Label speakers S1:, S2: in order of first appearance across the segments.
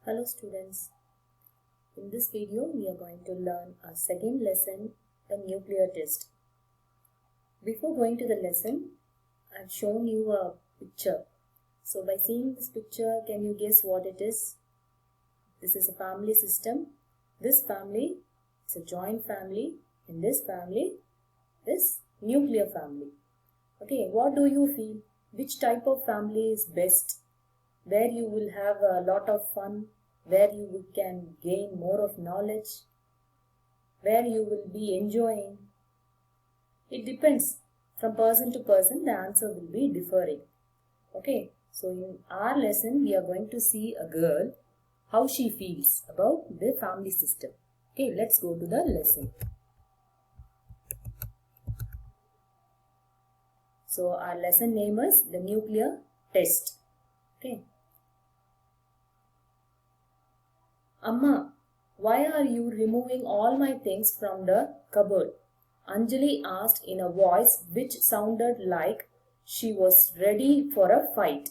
S1: Hello students, in this video we are going to learn our second lesson, the nuclear test. Before going to the lesson, I have shown you a picture. So by seeing this picture, can you guess what it is? This is a family system. This family is a joint family and this family is nuclear family. Okay, what do you feel? Which type of family is best? Where you will have a lot of fun, where you can gain more of knowledge, where you will be enjoying. It depends. From person to person, the answer will be differing. Okay, so in our lesson, we are going to see a girl, how she feels about the family system. Okay, let's go to the lesson. So our lesson name is the nuclear test. Okay. Amma, why are you removing all my things from the cupboard? Anjali asked in a voice which sounded like she was ready for a fight.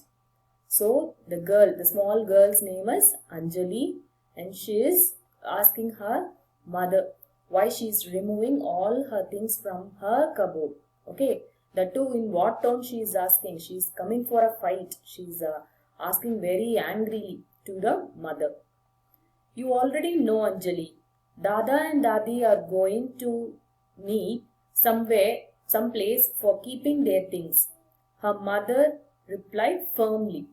S1: So the small girl's name is Anjali and she is asking her mother why she is removing all her things from her cupboard. Okay, the two in what tone she is asking? She is coming for a fight. She is asking very angrily to the mother. You already know, Anjali. Dada and Dadi are going to meet someplace for keeping their things. Her mother replied firmly.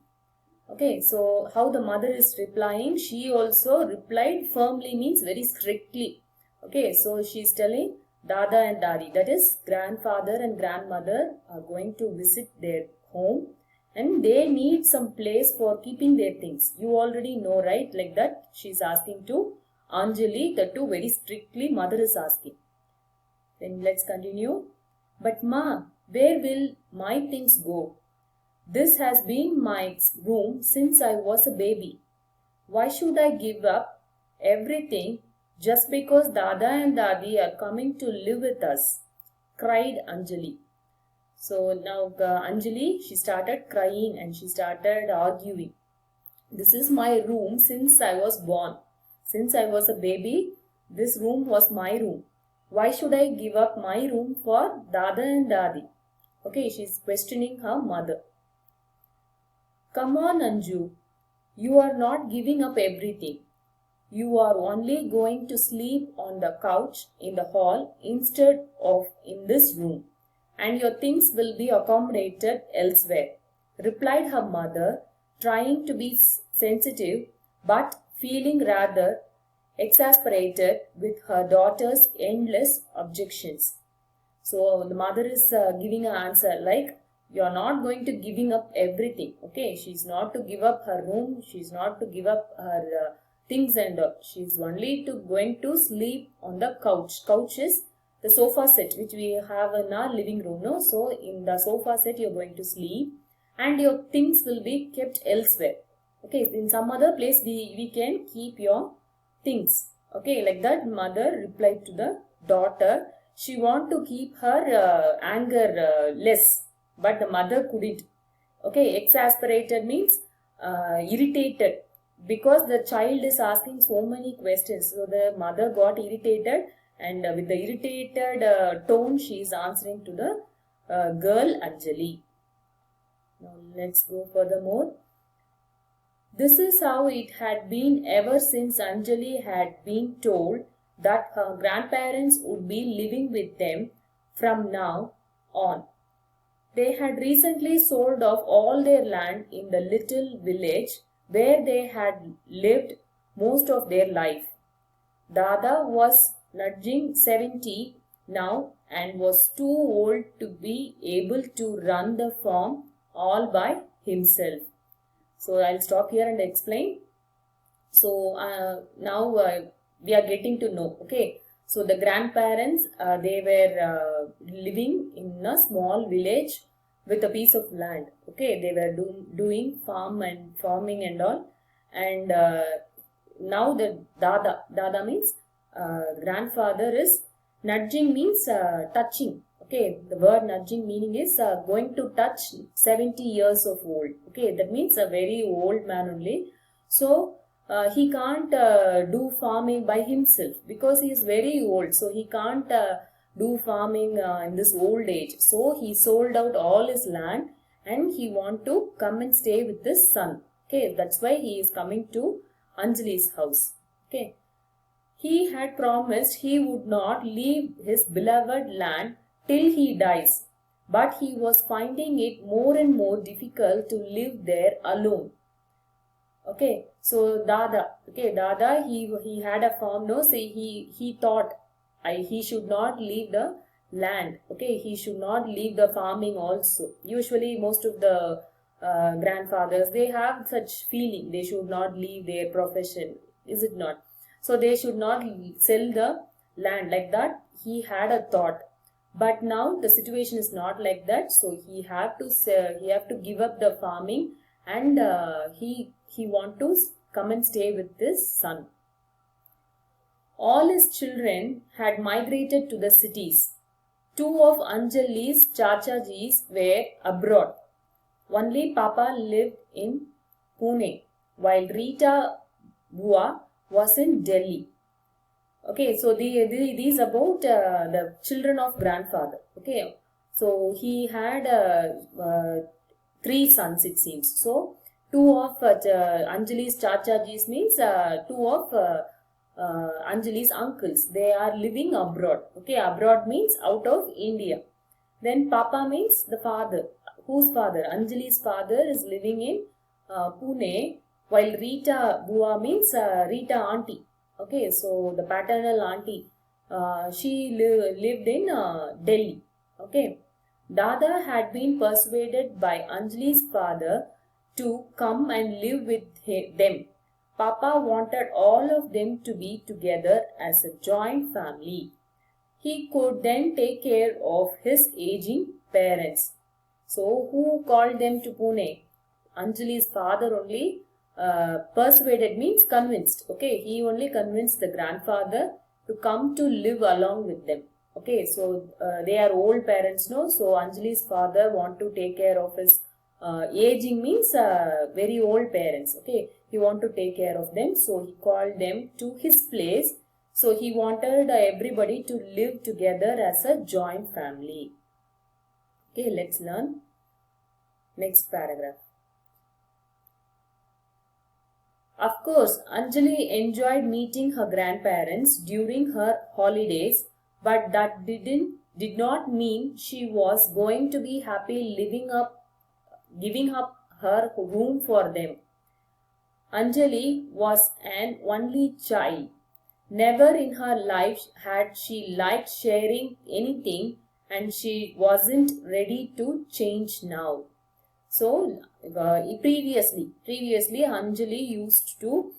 S1: Okay, so how the mother is replying, she also replied firmly means very strictly. Okay, so she is telling Dada and Dadi, that is grandfather and grandmother are going to visit their home and they need some place for keeping their things. You already know, right? Like that, she is asking to Anjali, the two very strictly mother is asking. Then let's continue. But Ma, where will my things go? This has been my room since I was a baby. Why should I give up everything just because Dada and Dadi are coming to live with us? Cried Anjali. So now Anjali, she started crying and she started arguing. This is my room since I was born. Since I was a baby, this room was my room. Why should I give up my room for Dada and Dadi? Okay, she's questioning her mother. Come on, Anju. You are not giving up everything. You are only going to sleep on the couch in the hall instead of in this room, and your things will be accommodated elsewhere, replied her mother, trying to be sensitive but feeling rather exasperated with her daughter's endless objections. So the mother is giving an answer like, you are not going to giving up everything. Okay, she's not to give up her room, she's not to give up her things and she's only going to sleep on the couch. Couch is the sofa set which we have in our living room. No, so in the sofa set you're going to sleep and your things will be kept elsewhere. Okay, in some other place we can keep your things. Okay, like that mother replied to the daughter. She want to keep her anger less, but the mother couldn't. Okay, exasperated means irritated because the child is asking so many questions. So the mother got irritated and with the irritated tone she is answering to the girl Anjali. Now let's go furthermore. This is how it had been ever since Anjali had been told that her grandparents would be living with them from now on. They had recently sold off all their land in the little village where they had lived most of their life. Dada was nudging 70 now and was too old to be able to run the farm all by himself. So I'll stop here and explain. So now we are getting to know. Okay. So the grandparents, they were living in a small village with a piece of land. Okay. They were doing farming and all. And now the Dada means grandfather is nudging means touching. Okay, the word nudging meaning is going to touch 70 years of old. Okay, that means a very old man only. So he can't do farming by himself because he is very old, so he can't do farming in this old age. So he sold out all his land and he want to come and stay with his son. Okay, that's why he is coming to Anjali's house. Okay, he had promised he would not leave his beloved land till he dies, but he was finding it more and more difficult to live there alone. Okay, so Dada, he had a farm. No, say he thought he should not leave the land. Okay, he should not leave the farming also. Usually, most of the grandfathers, they have such feeling. They should not leave their profession. Is it not? So they should not sell the land like that. He had a thought, but now the situation is not like that. So he have to sell, he have to give up the farming, and he want to come and stay with his son. All his children had migrated to the cities. Two of Anjali's Chachajis were abroad. Only Papa lived in Pune, while Rita Bua was in Delhi. Okay, so these about the children of grandfather. Okay, so he had three sons, it seems. So two of Anjali's Chachajis means two of Anjali's uncles. They are living abroad. Okay, abroad means out of India. Then Papa means the father. Whose father? Anjali's father is living in Pune, while Rita Bua means Rita auntie. Okay, so the paternal auntie, she lived in Delhi. Okay, Dada had been persuaded by Anjali's father to come and live with them. Papa wanted all of them to be together as a joint family. He could then take care of his aging parents. So, who called them to Pune? Anjali's father only persuaded means convinced. Okay, he only convinced the grandfather to come to live along with them. Okay, so they are old parents, no? So Anjali's father want to take care of his aging means very old parents. Okay, he want to take care of them, so he called them to his place. So he wanted everybody to live together as a joint family. Okay, let's learn next paragraph. Of course, Anjali enjoyed meeting her grandparents during her holidays, but that did not mean she was going to be happy giving up her room for them. Anjali was an only child. Never in her life had she liked sharing anything, and she wasn't ready to change now. So previously Anjali used to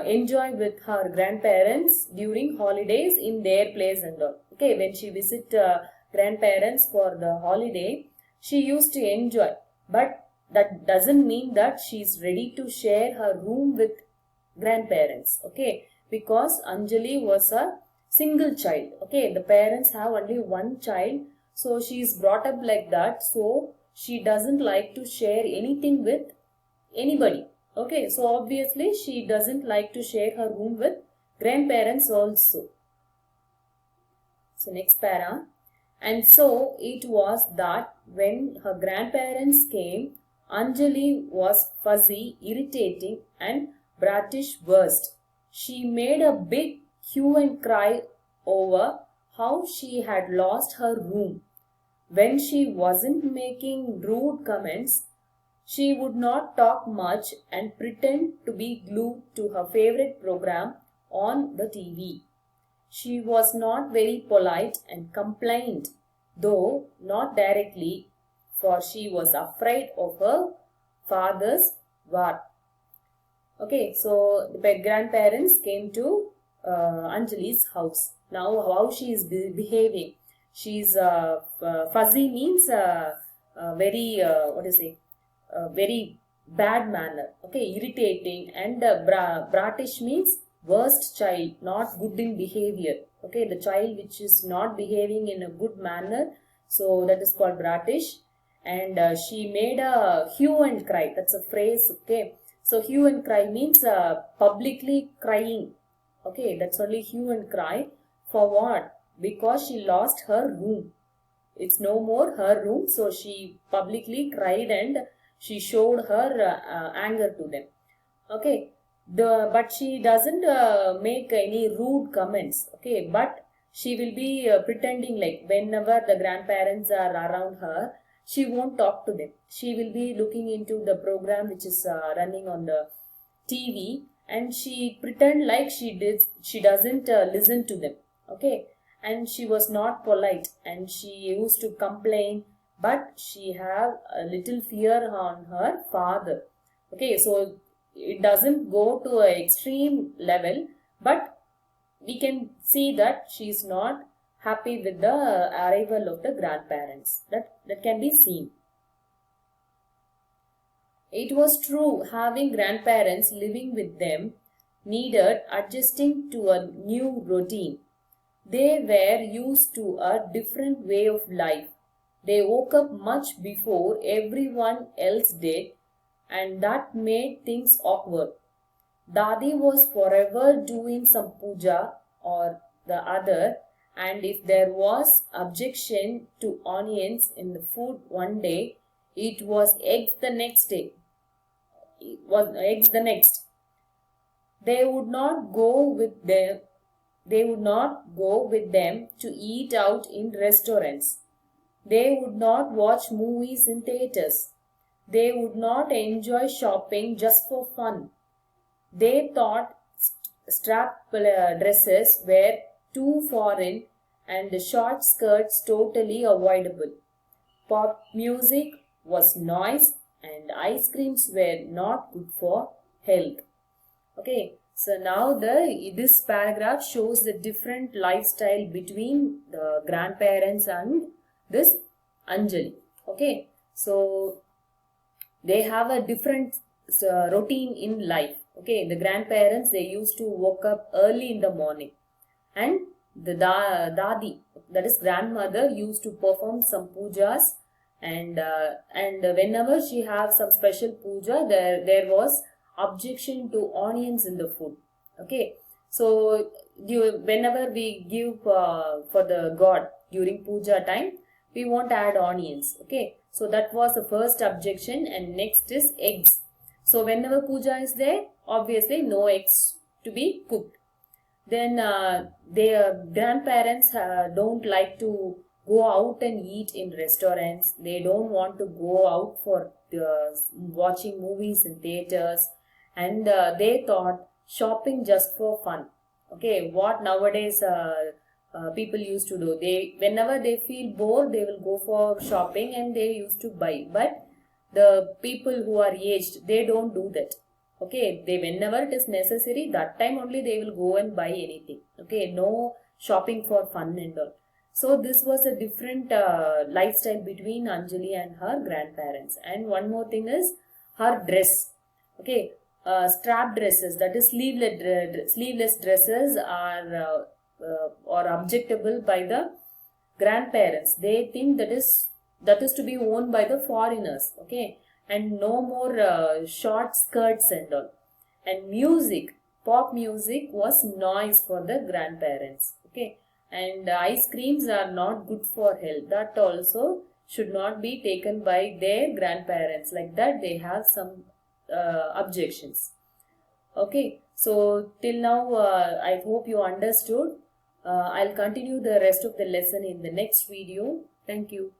S1: enjoy with her grandparents during holidays in their place and all. Okay, when she visit grandparents for the holiday, she used to enjoy, but that doesn't mean that she is ready to share her room with grandparents. Okay, because Anjali was a single child. Okay, the parents have only one child, so she is brought up like that. So she doesn't like to share anything with anybody. Okay, so obviously she doesn't like to share her room with grandparents also. So next para. And so it was that when her grandparents came, Anjali was fuzzy, irritating and brattish worst. She made a big hue and cry over how she had lost her room. When she wasn't making rude comments, she would not talk much and pretend to be glued to her favorite program on the TV. She was not very polite and complained, though not directly, for she was afraid of her father's wrath. Okay, so the grandparents came to Anjali's house. Now, how she is behaving? She's fuzzy means very what do you say? Very bad manner. Okay, irritating, and brattish means worst child, not good in behavior. Okay, the child which is not behaving in a good manner, so that is called brattish. And she made a hue and cry. That's a phrase. Okay, So hue and cry means publicly crying. Okay, that's only hue and cry. For what? Because she lost her room. It's no more her room, so she publicly cried and she showed her anger to them. Okay, but she doesn't make any rude comments. Okay, but she will be pretending like whenever the grandparents are around her, she won't talk to them. She will be looking into the program which is running on the TV, and she pretend like she doesn't listen to them. Okay, and she was not polite and she used to complain, but she have a little fear on her father. Okay, so it doesn't go to an extreme level, but we can see that she is not happy with the arrival of the grandparents. That can be seen. It was true, having grandparents living with them needed adjusting to a new routine. They were used to a different way of life. They woke up much before everyone else did, and that made things awkward. Dadi was forever doing some puja or the other, and if there was objection to onions in the food one day, it was eggs the next day. It was eggs the next. They would not go with them. They would not go with them to eat out in restaurants. They would not watch movies in theaters. They would not enjoy shopping just for fun. They thought strap dresses were too foreign and the short skirts totally avoidable. Pop music was noise and ice creams were not good for health. Okay, so now this paragraph shows the different lifestyle between the grandparents and this Anjali. Okay, so they have a different routine in life. Okay, the grandparents, they used to wake up early in the morning, and the dadi, that is grandmother, used to perform some pujas, and whenever she have some special puja, there was objection to onions in the food. Okay, so whenever we give for the god during puja time, we won't add onions. Okay, so that was the first objection, and next is eggs. So whenever puja is there, obviously no eggs to be cooked. Then their grandparents don't like to go out and eat in restaurants. They don't want to go out for watching movies in theaters, and they thought shopping just for fun. Okay, what nowadays people used to do, they whenever they feel bored, they will go for shopping and they used to buy. But the people who are aged, they don't do that. Okay, they whenever it is necessary, that time only they will go and buy anything. Okay, no shopping for fun and all. So this was a different lifestyle between Anjali and her grandparents. And one more thing is her dress. Okay, strap dresses, that is sleeveless dresses are objectable by the grandparents. They think that is to be worn by the foreigners. Okay, and no more short skirts and all. And music, pop music was noise for the grandparents. Okay, and ice creams are not good for health. That also should not be taken by their grandparents. Like that, they have some objections. Okay, so till now I hope you understood. I'll continue the rest of the lesson in the next video. Thank you.